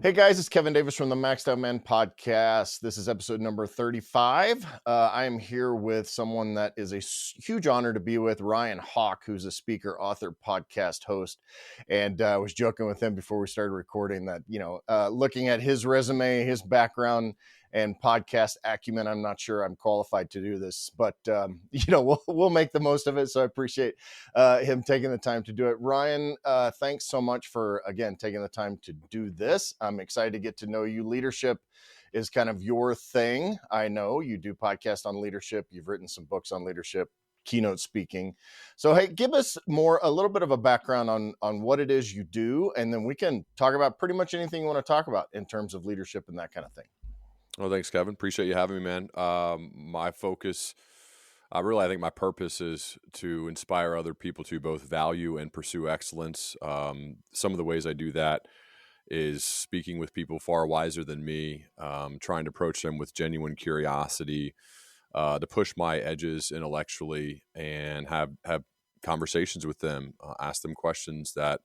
Hey guys, it's Kevin Davis from the Maxed Out Men podcast. This is episode number 35. I am here with someone that is a huge honor to be with, Ryan Hawk, who's a speaker, author, podcast host. And I was joking with him before we started recording that, looking at his resume, his background, and podcast acumen, I'm not sure I'm qualified to do this, but we'll make the most of it. So I appreciate him taking the time to do it. Ryan, thanks so much for, again, taking the time to do this. I'm excited to get to know you. Leadership is kind of your thing. I know you do podcasts on leadership. You've written some books on leadership, keynote speaking. So, hey, give us a little bit of a background on what it is you do, and then we can talk about pretty much anything you want to talk about in terms of leadership and that kind of thing. Well, thanks, Kevin. Appreciate you having me, man. My focus, I think my purpose is to inspire other people to both value and pursue excellence. Some of the ways I do that is speaking with people far wiser than me, trying to approach them with genuine curiosity, to push my edges intellectually and have conversations with them, ask them questions that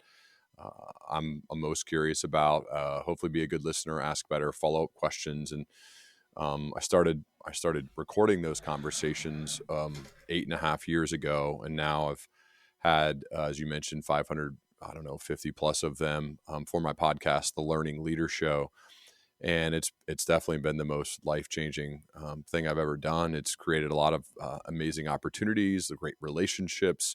I'm most curious about. Hopefully, be a good listener, ask better follow-up questions, and I started recording those conversations 8.5 years ago, and now I've had, as you mentioned, 500, 50 plus of them for my podcast, The Learning Leader Show, and it's definitely been the most life-changing thing I've ever done. It's created a lot of amazing opportunities, great relationships.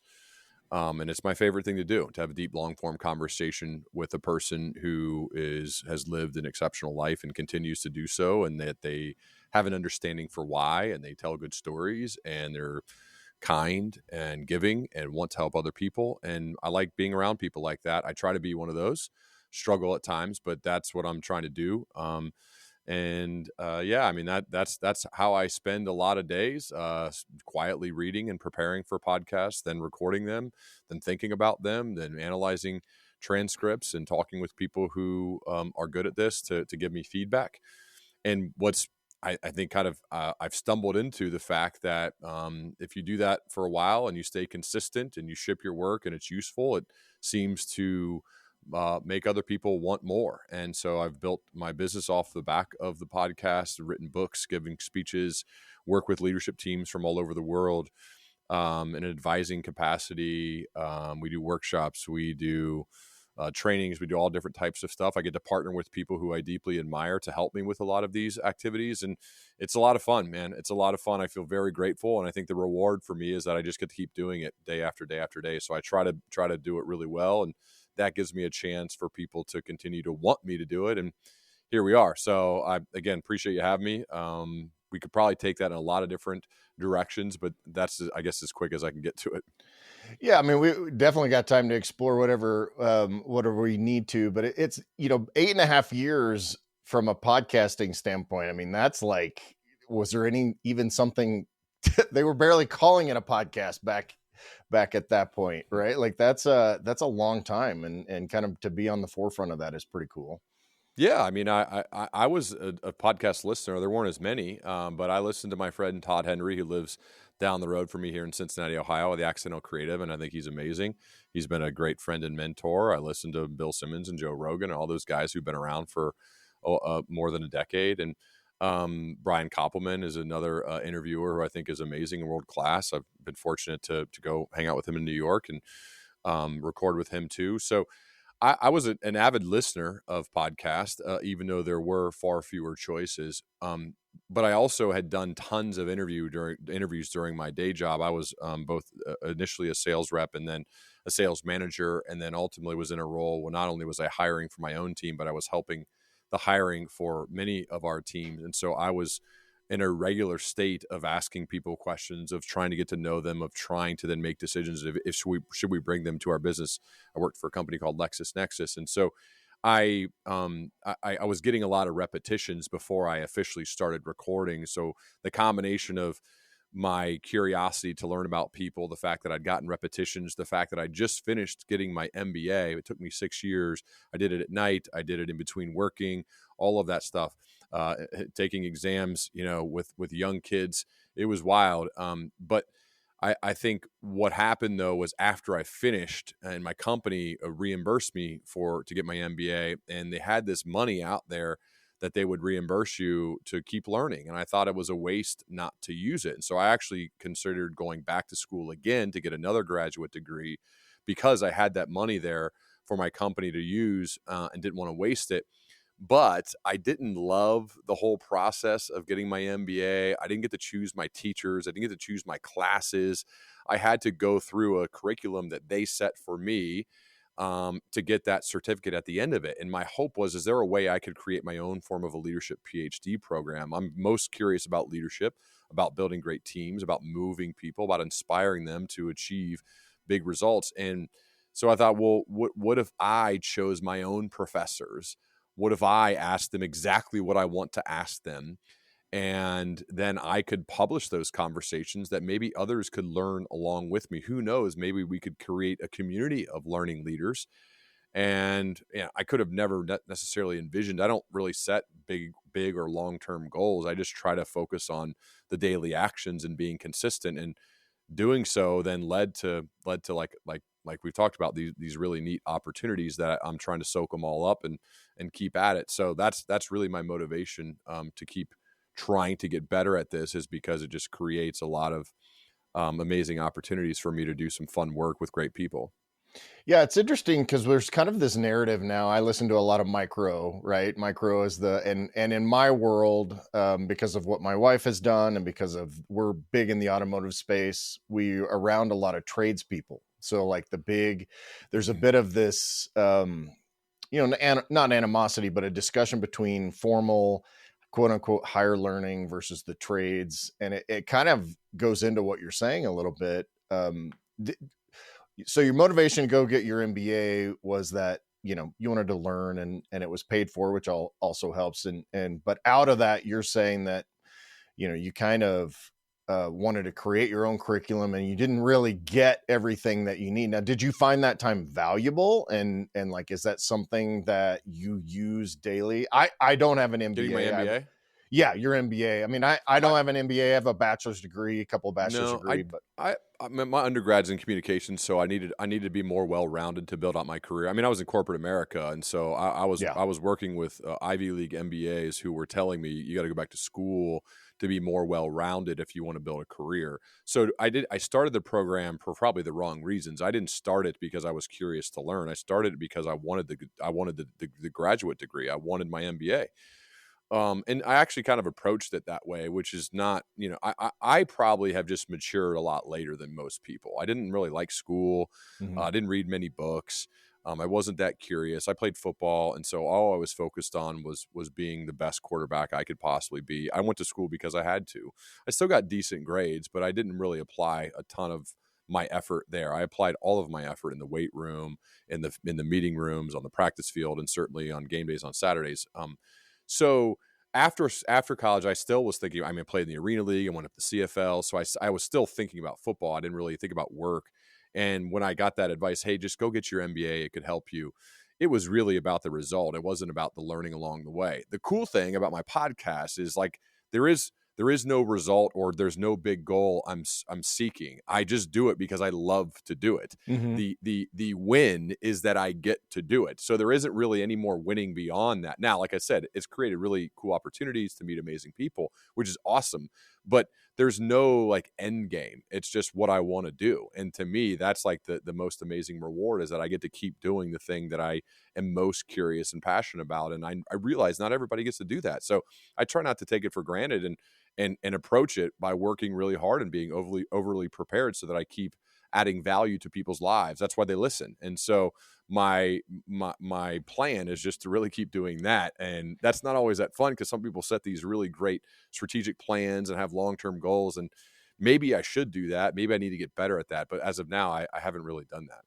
And it's my favorite thing to do, to have a deep, long-form conversation with a person who has lived an exceptional life and continues to do so, and that they have an understanding for why, and they tell good stories, and they're kind and giving and want to help other people. And I like being around people like that. I try to be one of those. Struggle at times, but that's what I'm trying to do. That's how I spend a lot of days, quietly reading and preparing for podcasts, then recording them, then thinking about them, then analyzing transcripts and talking with people who are good at this to give me feedback. And I think kind of I've stumbled into the fact that if you do that for a while and you stay consistent and you ship your work and it's useful, it seems to make other people want more. And so I've built my business off the back of the podcast, written books, giving speeches, work with leadership teams from all over the world in an advising capacity. We do workshops, we do trainings, we do all different types of stuff. I get to partner with people who I deeply admire to help me with a lot of these activities. And it's a lot of fun, man. It's a lot of fun. I feel very grateful. And I think the reward for me is that I just get to keep doing it day after day after day. So I try to do it really well. And that gives me a chance for people to continue to want me to do it. And here we are. So I, again, appreciate you having me. We could probably take that in a lot of different directions, but that's, I guess, as quick as I can get to it. Yeah, I mean, we definitely got time to explore whatever we need to, but it's 8.5 years from a podcasting standpoint. I mean, that's like, was there even something they were barely calling it a podcast back at that point, right? Like that's a long time, and kind of to be on the forefront of that is pretty cool. Yeah, I mean, I was a podcast listener. There weren't as many, but I listened to my friend Todd Henry, who lives down the road from me here in Cincinnati, Ohio, the Accidental Creative, and I think he's amazing. He's been a great friend and mentor. I listened to Bill Simmons and Joe Rogan and all those guys who've been around for more than a decade. And Brian Koppelman is another interviewer who I think is amazing and world class. I've been fortunate to go hang out with him in New York and record with him too. So I was an avid listener of podcasts, even though there were far fewer choices. But I also had done tons of interviews during my day job. I was both initially a sales rep and then a sales manager, and then ultimately was in a role where not only was I hiring for my own team, but I was helping the hiring for many of our teams. And so I was in a regular state of asking people questions, of trying to get to know them, of trying to then make decisions if should we bring them to our business. I worked for a company called LexisNexis, and so I was getting a lot of repetitions before I officially started recording. So the combination of my curiosity to learn about people, the fact that I'd gotten repetitions, the fact that I just finished getting my MBA. It took me 6 years. I did it at night. I did it in between working, all of that stuff, taking exams, with young kids. It was wild. But I think what happened though was after I finished and my company reimbursed me to get my MBA, and they had this money out there that they would reimburse you to keep learning. And I thought it was a waste not to use it. And so I actually considered going back to school again to get another graduate degree because I had that money there for my company to use and didn't want to waste it. But I didn't love the whole process of getting my MBA. I didn't get to choose my teachers. I didn't get to choose my classes. I had to go through a curriculum that they set for me to get that certificate at the end of it. And my hope was, is there a way I could create my own form of a leadership PhD program? I'm most curious about leadership, about building great teams, about moving people, about inspiring them to achieve big results. And so I thought, well, what if I chose my own professors? What if I asked them exactly what I want to ask them? And then I could publish those conversations that maybe others could learn along with me. Who knows? Maybe we could create a community of learning leaders. And I could have never necessarily envisioned. I don't really set big or long-term goals. I just try to focus on the daily actions and being consistent. And doing so then led to like we've talked about these really neat opportunities that I'm trying to soak them all up and keep at it. So that's really my motivation to keep trying to get better at this, is because it just creates a lot of amazing opportunities for me to do some fun work with great people. Yeah, it's interesting because there's kind of this narrative now. I listen to a lot of micro, right? Micro is and in my world, because of what my wife has done and because of we're big in the automotive space, we around a lot of tradespeople. So like there's a bit of this, not animosity, but a discussion between formal, quote unquote, higher learning versus the trades. And it kind of goes into what you're saying a little bit. So your motivation to go get your MBA was that, you wanted to learn and it was paid for, which also helps. But out of that, you're saying that, you kind of wanted to create your own curriculum and you didn't really get everything that you need. Now, did you find that time valuable? And like, is that something that you use daily? I don't have an MBA. Getting my MBA? Yeah, your MBA. I mean, I don't have an MBA. I have a bachelor's degree, a couple of bachelor's No, degree, but my undergrad's in communications, so I needed to be more well-rounded to build out my career. I mean, I was in corporate America, and so I was working with Ivy League MBAs who were telling me you got to go back to school to be more well-rounded if you want to build a career. So I started the program for probably the wrong reasons. I didn't start it because I was curious to learn. I started it because I wanted the graduate degree. I wanted my MBA. And I actually kind of approached it that way, which is not, I probably have just matured a lot later than most people. I didn't really like school. I didn't read many books. I wasn't that curious. I played football, and so all I was focused on was being the best quarterback I could possibly be. I went to school because I had to. I still got decent grades, but I didn't really apply a ton of my effort there. I applied all of my effort in the weight room, in the meeting rooms, on the practice field, and certainly on game days on Saturdays. So after college, I still was thinking. I mean, I played in the Arena League. I went up to CFL, so I was still thinking about football. I didn't really think about work. And when I got that advice, hey, just go get your MBA. It could help you. It was really about the result. It wasn't about the learning along the way. The cool thing about my podcast is like there is no result or there's no big goal I'm seeking. I just do it because I love to do it. mm-hmm. The win is that I get to do it. So there isn't really any more winning beyond that. Now, like I said, it's created really cool opportunities to meet amazing people, which is awesome. But there's no like end game. It's just what I want to do. And to me, that's like the most amazing reward, is that I get to keep doing the thing that I am most curious and passionate about. And I realize not everybody gets to do that. So I try not to take it for granted and approach it by working really hard and being overly prepared so that I keep adding value to people's lives. That's why they listen. And so my plan is just to really keep doing that. And that's not always that fun, because some people set these really great strategic plans and have long-term goals. And maybe I should do that. Maybe I need to get better at that. But as of now, I haven't really done that.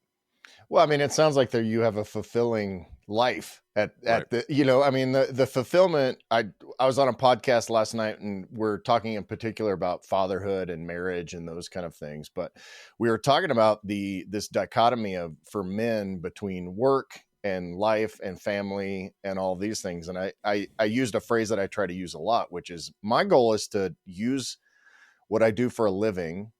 Well, I mean, it sounds like you have a fulfilling life at Right. the fulfillment. I was on a podcast last night and we're talking in particular about fatherhood and marriage and those kind of things. But we were talking about this dichotomy for men between work and life and family and all these things. And I used a phrase that I try to use a lot, which is my goal is to use what I do for a living,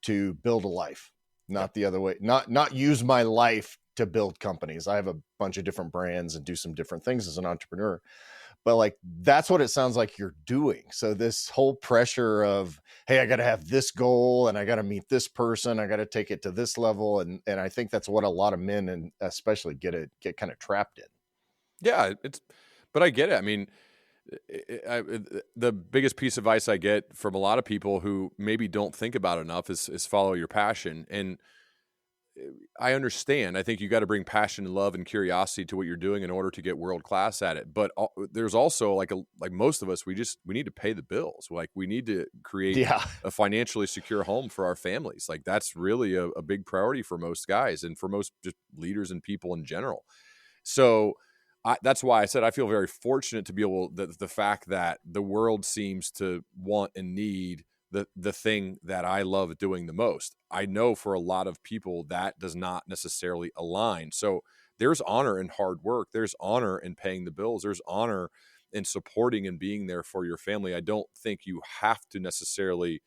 to build a life, not the other way, not use my life to build companies. I have a bunch of different brands and do some different things as an entrepreneur, but like that's what it sounds like you're doing. So this whole pressure of, hey, I got to have this goal and I got to meet this person, I got to take it to this level, and I think that's what a lot of men, and especially, get kind of trapped in. Yeah, but I get it. I mean, the biggest piece of advice I get from a lot of people who maybe don't think about it enough is follow your passion. And I understand. I think you got to bring passion and love and curiosity to what you're doing in order to get world class at it. But there's also like most of us, we need to pay the bills. Like we need to create a financially secure home for our families. Like that's really a big priority for most guys and for most just leaders and people in general. So that's why I said I feel very fortunate to be able the fact that the world seems to want and need the thing that I love doing the most. I know for a lot of people that does not necessarily align. So there's honor in hard work. There's honor in paying the bills. There's honor in supporting and being there for your family. I don't think you have to necessarily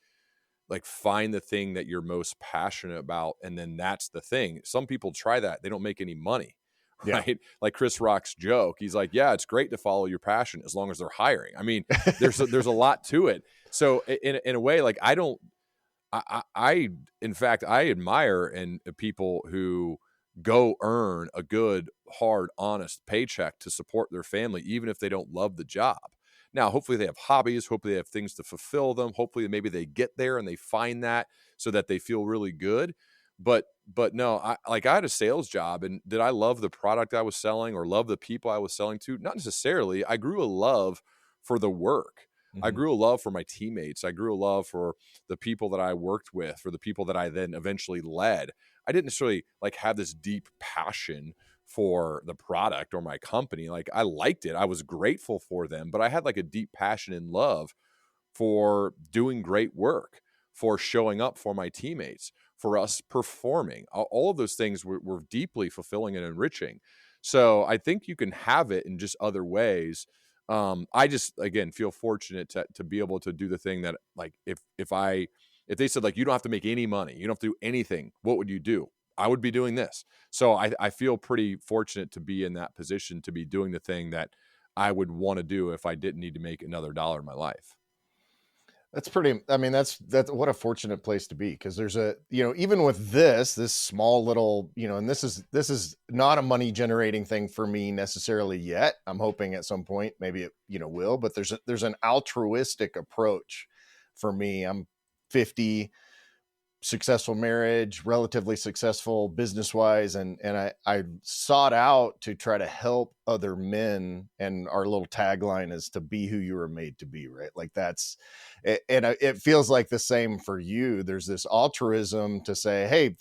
like find the thing that you're most passionate about and then that's the thing. Some people try that. They don't make any money. Right. Yeah. Like Chris Rock's joke. He's like, yeah, it's great to follow your passion as long as they're hiring. I mean, there's a lot to it. So in a way, like in fact, I admire in people who go earn a good, hard, honest paycheck to support their family, even if they don't love the job. Now, hopefully they have hobbies. Hopefully they have things to fulfill them. Hopefully maybe they get there and they find that so that they feel really good. But no, I had a sales job, and did I love the product I was selling or love the people I was selling to? Not necessarily. I grew a love for the work. Mm-hmm. I grew a love for my teammates. I grew a love for the people that I worked with, for the people that I then eventually led. I didn't necessarily like have this deep passion for the product or my company. Like I liked it. I was grateful for them, but I had like a deep passion and love for doing great work, for showing up for my teammates, for us performing. All of those things were deeply fulfilling and enriching. So I think you can have it in just other ways. I just, again, feel fortunate to be able to do the thing that, like, if they said, like, you don't have to make any money, you don't have to do anything, what would you do? I would be doing this. So I feel pretty fortunate to be in that position, to be doing the thing that I would want to do if I didn't need to make another dollar in my life. That's pretty, I mean, that's what a fortunate place to be. Cause there's even with this small little, and this is not a money generating thing for me necessarily yet. I'm hoping at some point, maybe it, will, but there's an altruistic approach for me. I'm 50, successful marriage, relatively successful business wise. And I sought out to try to help other men. And our little tagline is to be who you were made to be, right? Like that's, and it feels like the same for you. There's this altruism to say, hey,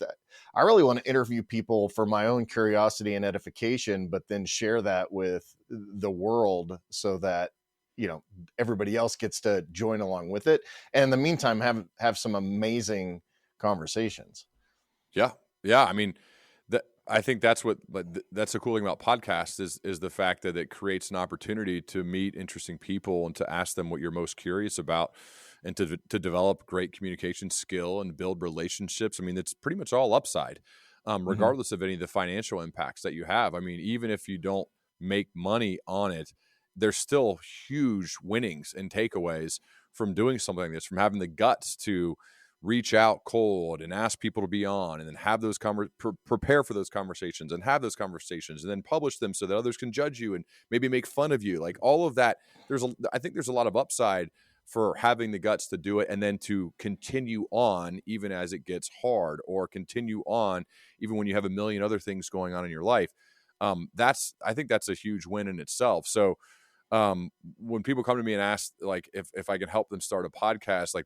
I really want to interview people for my own curiosity and edification, but then share that with the world so that, everybody else gets to join along with it. And in the meantime, have some amazing conversations. Yeah. I mean, I think that's the cool thing about podcasts is the fact that it creates an opportunity to meet interesting people and to ask them what you're most curious about, and to develop great communication skill and build relationships. I mean, it's pretty much all upside, regardless of any of the financial impacts that you have. I mean, even if you don't make money on it, there's still huge winnings and takeaways from doing something like this, from having the guts to reach out cold and ask people to be on, and then have those prepare for those conversations and have those conversations and then publish them so that others can judge you and maybe make fun of you. Like all of that, I think there's a lot of upside for having the guts to do it, and then to continue on even as it gets hard, or continue on even when you have a million other things going on in your life. I think that's a huge win in itself. So when people come to me and ask, like, if I can help them start a podcast, like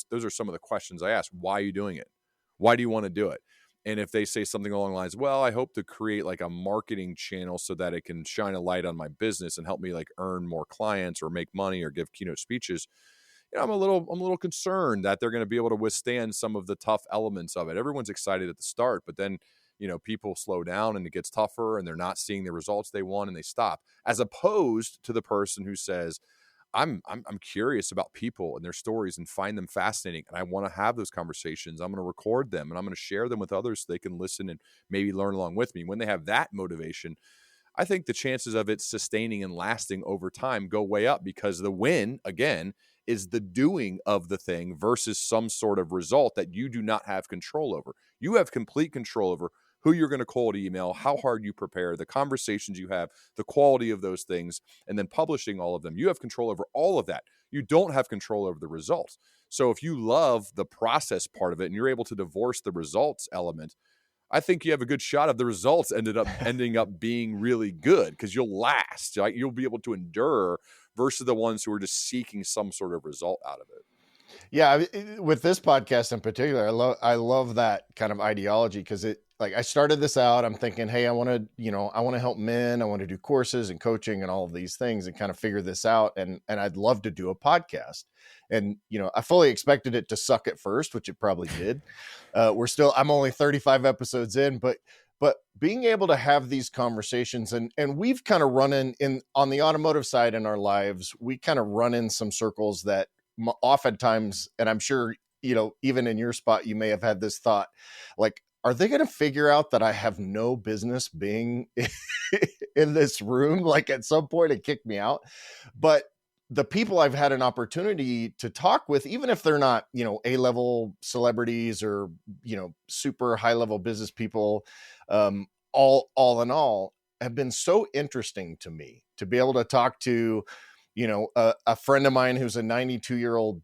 those are some of the questions I ask. Why are you doing it? Why do you want to do it? And if they say something along the lines, well, I hope to create like a marketing channel so that it can shine a light on my business and help me like earn more clients or make money or give keynote speeches, I'm a little concerned that they're going to be able to withstand some of the tough elements of it. Everyone's excited at the start, but then people slow down and it gets tougher and they're not seeing the results they want and they stop, as opposed to the person who says, I'm curious about people and their stories and find them fascinating. And I want to have those conversations. I'm going to record them and I'm going to share them with others so they can listen and maybe learn along with me. When they have that motivation, I think the chances of it sustaining and lasting over time go way up, because the win, again, is the doing of the thing versus some sort of result that you do not have control over. You have complete control over who you're going to cold email, how hard you prepare, the conversations you have, the quality of those things, and then publishing all of them. You have control over all of that. You don't have control over the results. So if you love the process part of it and you're able to divorce the results element, I think you have a good shot of the results ending up being really good, because you'll last. Right? You'll be able to endure versus the ones who are just seeking some sort of result out of it. Yeah, with this podcast in particular, I love that kind of ideology, because I started this out, I'm thinking, hey, I want to help men, I want to do courses and coaching and all of these things and kind of figure this out, and I'd love to do a podcast. And I fully expected it to suck at first, which it probably did. I'm only 35 episodes in, but being able to have these conversations, and we've kind of run in on the automotive side in our lives, we kind of run in some circles that oftentimes, and I'm sure, even in your spot, you may have had this thought, like, are they going to figure out that I have no business being in this room, like at some point, and kick me out? But the people I've had an opportunity to talk with, even if they're not, A-level celebrities or, super high-level business people, all in all, have been so interesting to me to be able to talk to, a friend of mine who's a 92-year-old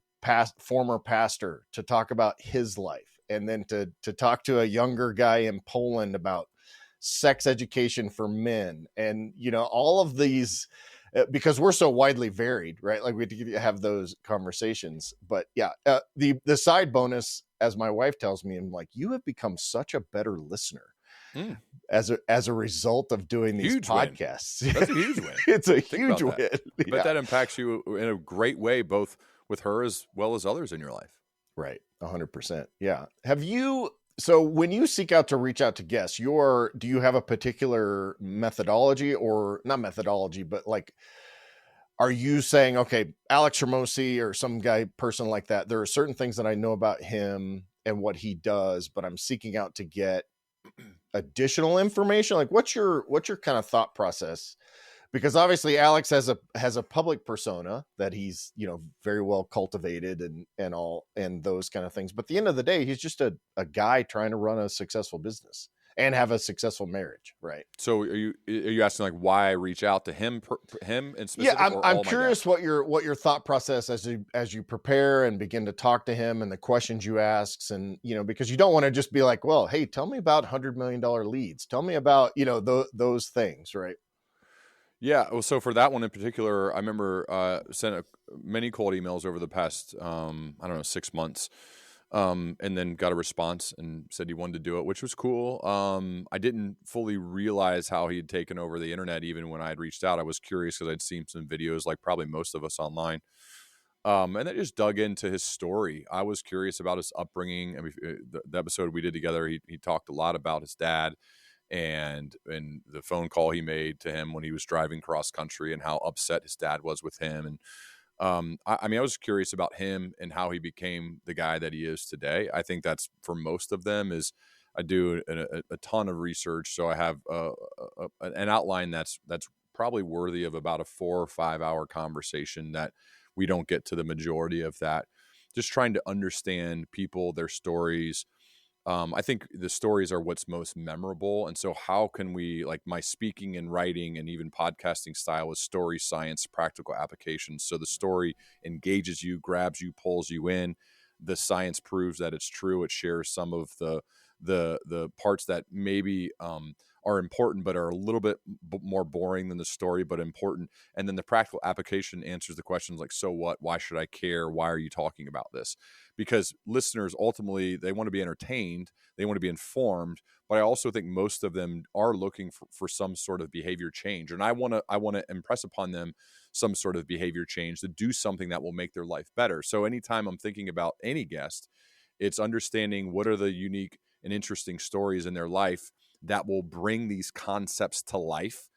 former pastor, to talk about his life, and then to talk to a younger guy in Poland about sex education for men, and all of these, because we're so widely varied, right? Like, we have those conversations. But yeah, the side bonus, as my wife tells me, I'm like, you have become such a better listener as a result of doing these podcasts. Win. That's a huge win. It's a huge win. But that impacts you in a great way, both with her as well as others in your life. Right. 100%. Yeah. So when you seek out to reach out to guests, do you have a particular methodology, or not methodology, but like, are you saying, okay, Alex Hermosi or some person like that, there are certain things that I know about him and what he does, but I'm seeking out to get additional information? Like, what's your kind of thought process? Because obviously Alex has a public persona that he's, very well cultivated and all, and those kind of things. But at the end of the day, he's just a guy trying to run a successful business and have a successful marriage. Right. So are you asking, like, why I reach out to him and specific? Yeah, I'm curious what your thought process as you prepare and begin to talk to him, and the questions you ask, and because you don't want to just be like, well, hey, tell me about $100 million leads. Tell me about, those things. Right. Yeah. Well, so for that one in particular, I remember sent many cold emails over the past, 6 months, and then got a response and said he wanted to do it, which was cool. I didn't fully realize how he had taken over the internet even when I had reached out. I was curious because I'd seen some videos, like probably most of us online. And I just dug into his story. I was curious about his upbringing. I mean, the episode we did together, he talked a lot about his dad, and the phone call he made to him when he was driving cross country, and how upset his dad was with him. And I was curious about him and how he became the guy that he is today. I think that's, for most of them, is I do a ton of research, so I have an outline that's probably worthy of about a 4 or 5 hour conversation, that we don't get to the majority of that. Just trying to understand people, their stories. I think the stories are what's most memorable. And so how can we, like, my speaking and writing and even podcasting style is story science, practical applications. So the story engages you, grabs you, pulls you in. The science proves that it's true. It shares some of the parts that maybe are important, but are a little bit more boring than the story, but important. And then the practical application answers the questions like, so what? Why should I care? Why are you talking about this? Because listeners, ultimately, they want to be entertained. They want to be informed. But I also think most of them are looking for some sort of behavior change. And I want to impress upon them some sort of behavior change, to do something that will make their life better. So anytime I'm thinking about any guest, it's understanding what are the unique and interesting stories in their life that will bring these concepts to life,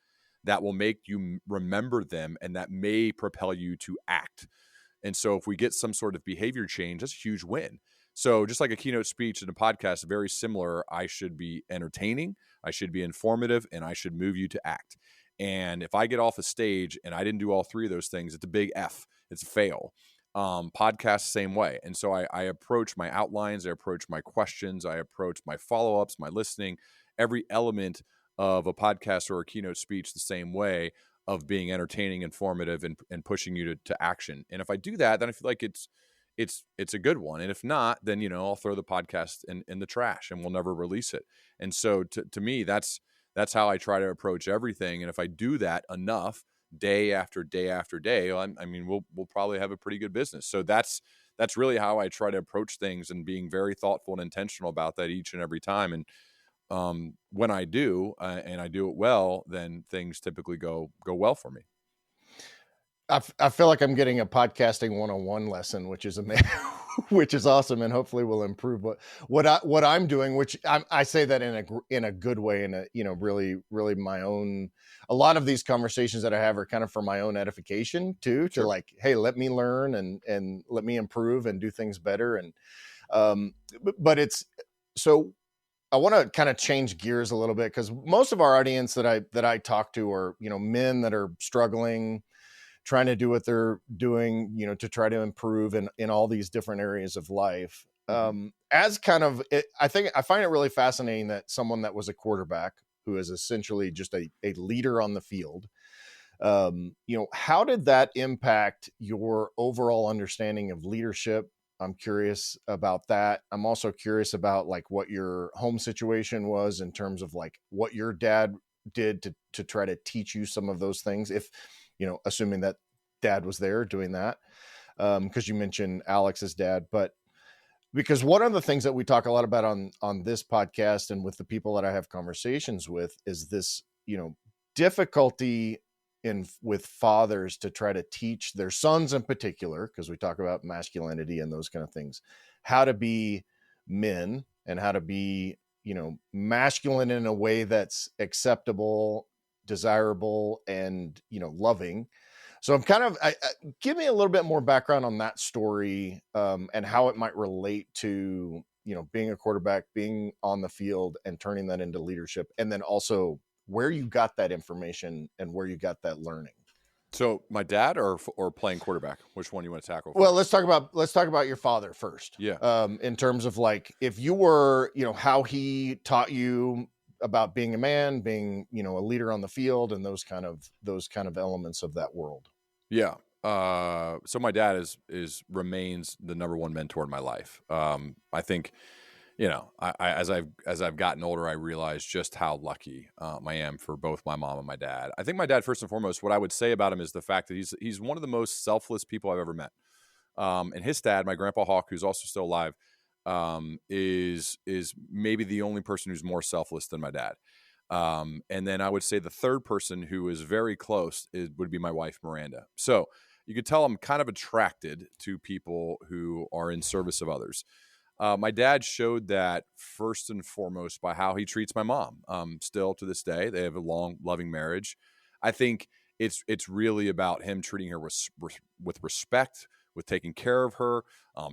that will make you remember them and that may propel you to act. And so if we get some sort of behavior change, that's a huge win. So just like a keynote speech and a podcast, very similar. I should be entertaining, I should be informative, and I should move you to act. And if I get off a stage and I didn't do all three of those things, it's a big F. It's a fail. Podcast, same way. And so I approach my outlines, I approach my questions, I approach my follow-ups, my listening, every element of a podcast or a keynote speech the same way, of being entertaining, informative, and pushing you to action. And if I do that, then I feel like it's a good one. And if not, then, I'll throw the podcast in the trash and we'll never release it. And so to me, that's how I try to approach everything. And if I do that enough, day after day after day, we'll probably have a pretty good business. So that's really how I try to approach things, and being very thoughtful and intentional about that each and every time. And when I do, and I do it well, then things typically go well for me. I feel like I'm getting a podcasting 101 lesson, which is amazing, which is awesome, and hopefully will improve what I'm doing. Which I say that in a good way, and really my own. A lot of these conversations that I have are kind of for my own edification too. Sure. To like, hey, let me learn and let me improve and do things better. And but it's so. I want to kind of change gears a little bit, because most of our audience that I talk to are men that are struggling, trying to do what they're doing, to try to improve in all these different areas of life. As kind of, I find it really fascinating that someone that was a quarterback, who is essentially just a leader on the field, how did that impact your overall understanding of leadership? I'm curious about that. I'm also curious about like what your home situation was in terms of like what your dad did to try to teach you some of those things. If, assuming that dad was there doing that, because you mentioned Alex's dad, but because one of the things that we talk a lot about on this podcast and with the people that I have conversations with is this, difficulty with fathers to try to teach their sons in particular, because we talk about masculinity and those kind of things, how to be men and how to be, masculine in a way that's acceptable, desirable, and, loving. So I'm kind of, give me a little bit more background on that story, and how it might relate to, being a quarterback, being on the field and turning that into leadership. And then also where you got that information and where you got that learning. So my dad or playing quarterback, which one you want to tackle first? Well, let's talk about your father first. Yeah. In terms of like, if you were, how he taught you about being a man, being, a leader on the field, and those kind of elements of that world. Yeah. So my dad remains the number one mentor in my life. I think, as I've gotten older, I realize just how lucky I am for both my mom and my dad. I think my dad, first and foremost, what I would say about him is the fact that he's one of the most selfless people I've ever met. And his dad, my grandpa Hawk, who's also still alive, is maybe the only person who's more selfless than my dad. And then I would say the third person who is very close would be my wife, Miranda. So you could tell I'm kind of attracted to people who are in service of others. My dad showed that first and foremost by how he treats my mom. Still to this day, they have a long, loving marriage. I think it's really about him treating her with respect, with taking care of her.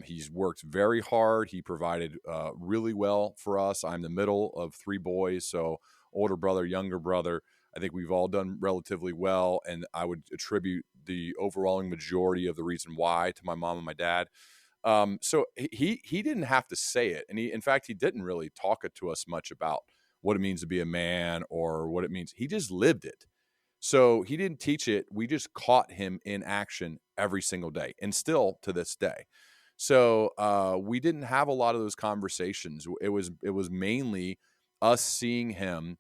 He's worked very hard. He provided really well for us. I'm the middle of three boys, so older brother, younger brother. I think we've all done relatively well, and I would attribute the overwhelming majority of the reason why to my mom and my dad. So he didn't have to say it. And in fact, he didn't really talk it to us much about what it means to be a man or what it means. He just lived it. So he didn't teach it. We just caught him in action every single day, and still to this day. So we didn't have a lot of those conversations. It was mainly us seeing him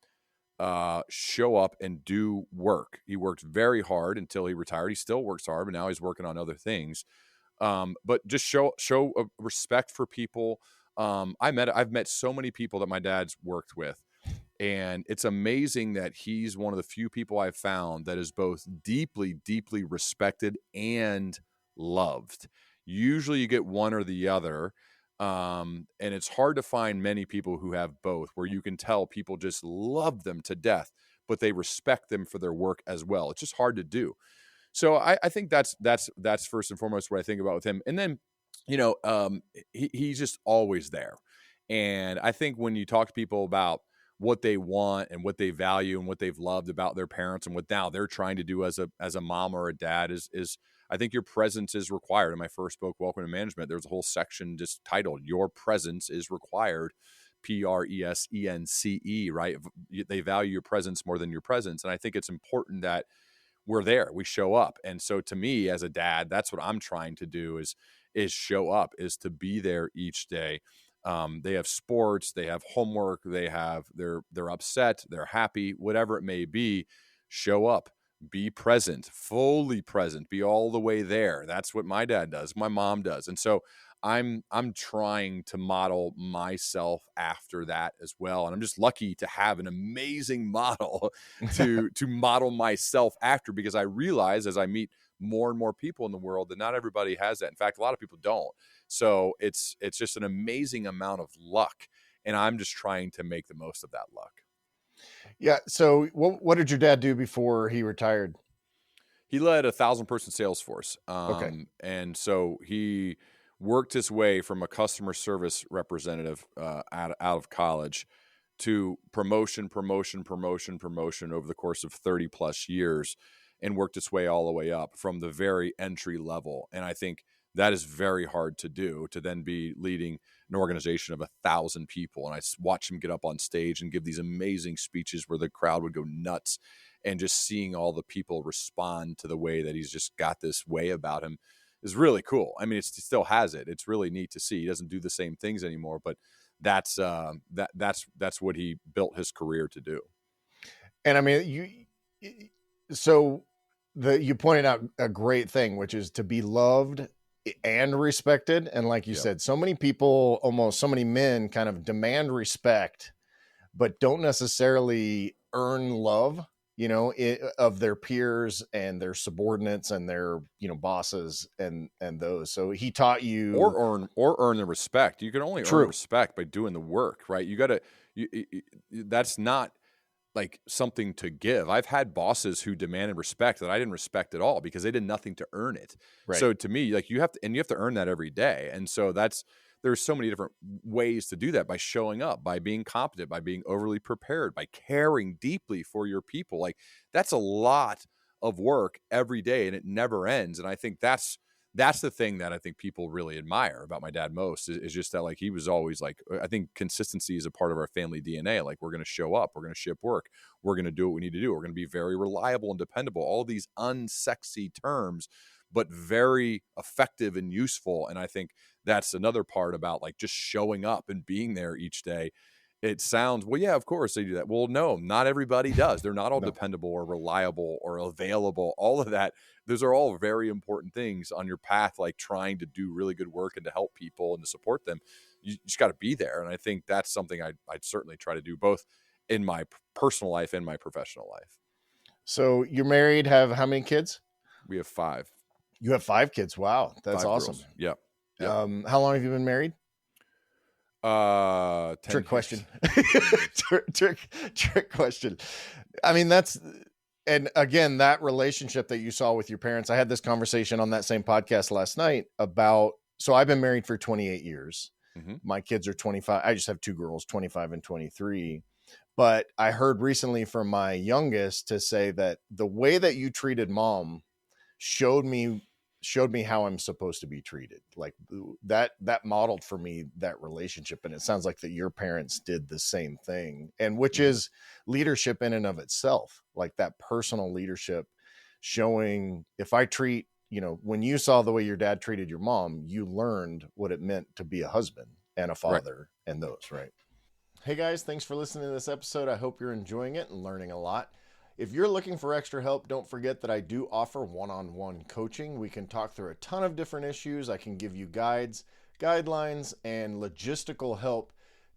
show up and do work. He worked very hard until he retired. He still works hard, but now he's working on other things. But just show a respect for people. I've met so many people that my dad's worked with, and it's amazing that he's one of the few people I've found that is both deeply, deeply respected and loved. Usually you get one or the other. And it's hard to find many people who have both, where you can tell people just love them to death, but they respect them for their work as well. It's just hard to do. So I think that's first and foremost what I think about with him. And then, he's just always there. And I think when you talk to people about what they want and what they value and what they've loved about their parents and what now they're trying to do as a mom or a dad is I think your presence is required. In my first book, Welcome to Management, there's a whole section just titled "Your Presence is Required." PRESENCE, right? They value your presence more than your presence. And I think it's important that we're there, we show up. And so to me as a dad, that's what I'm trying to do is show up, is to be there each day. They have sports, they have homework, they're upset, they're happy, whatever it may be. Show up, be present, fully present, be all the way there. That's what my dad does, my mom does. And so I'm trying to model myself after that as well. And I'm just lucky to have an amazing model to model myself after, because I realize as I meet more and more people in the world that not everybody has that. In fact, a lot of people don't. So it's just an amazing amount of luck. And I'm just trying to make the most of that luck. Yeah. So what did your dad do before he retired? He led a 1,000-person sales force. Okay. And so he worked his way from a customer service representative out of college to promotion over the course of 30 plus years, and worked its way all the way up from the very entry level. And I think that is very hard to do, to then be leading an organization of 1,000 people. And I watched him get up on stage and give these amazing speeches where the crowd would go nuts, and just seeing all the people respond to the way that he's just got this way about him is really cool. I mean, it still has it. It's really neat to see. He doesn't do the same things anymore, but that's what he built his career to do. And I mean, you pointed out a great thing, which is to be loved and respected. And like you said, so many people, almost so many men, kind of demand respect, but don't necessarily earn love, of their peers and their subordinates and their, bosses and those. So he taught you, or earn the respect. You can only earn respect by doing the work, right? You got to, that's not like something to give. I've had bosses who demanded respect that I didn't respect at all because they did nothing to earn it. Right. So to me, like you have to earn that every day. And so there's so many different ways to do that, by showing up, by being competent, by being overly prepared, by caring deeply for your people. Like that's a lot of work every day, and it never ends. And I think that's the thing that I think people really admire about my dad most is just that, like, he was always like, I think consistency is a part of our family DNA. Like, we're going to show up, we're going to ship work, we're going to do what we need to do. We're going to be very reliable and dependable. All these unsexy terms, but very effective and useful. And I think that's another part about like just showing up and being there each day. It sounds, well, yeah, of course they do that. Well, no, not everybody does. They're not all dependable or reliable or available. All of that, those are all very important things on your path, like trying to do really good work and to help people and to support them. You just got to be there. And I think that's something I'd certainly try to do both in my personal life and my professional life. So you're married, have how many kids? We have 5. You have 5 kids. Wow. That's 5 awesome. Girls. Yep. How long have you been married? 10 trick question. trick question. I mean, and again, that relationship that you saw with your parents, I had this conversation on that same podcast last night about, so I've been married for 28 years. Mm-hmm. My kids are 25. I just have 2 girls, 25 and 23. But I heard recently from my youngest to say that the way that you treated mom showed me how I'm supposed to be treated. Like that modeled for me that relationship. And it sounds like that your parents did the same thing, and which is leadership in and of itself, like that personal leadership, showing if I treat, when you saw the way your dad treated your mom, you learned what it meant to be a husband and a father and those, right? Hey guys, thanks for listening to this episode. I hope you're enjoying it and learning a lot. If you're looking for extra help, don't forget that I do offer one-on-one coaching. We can talk through a ton of different issues. I can give you guides, guidelines, and logistical help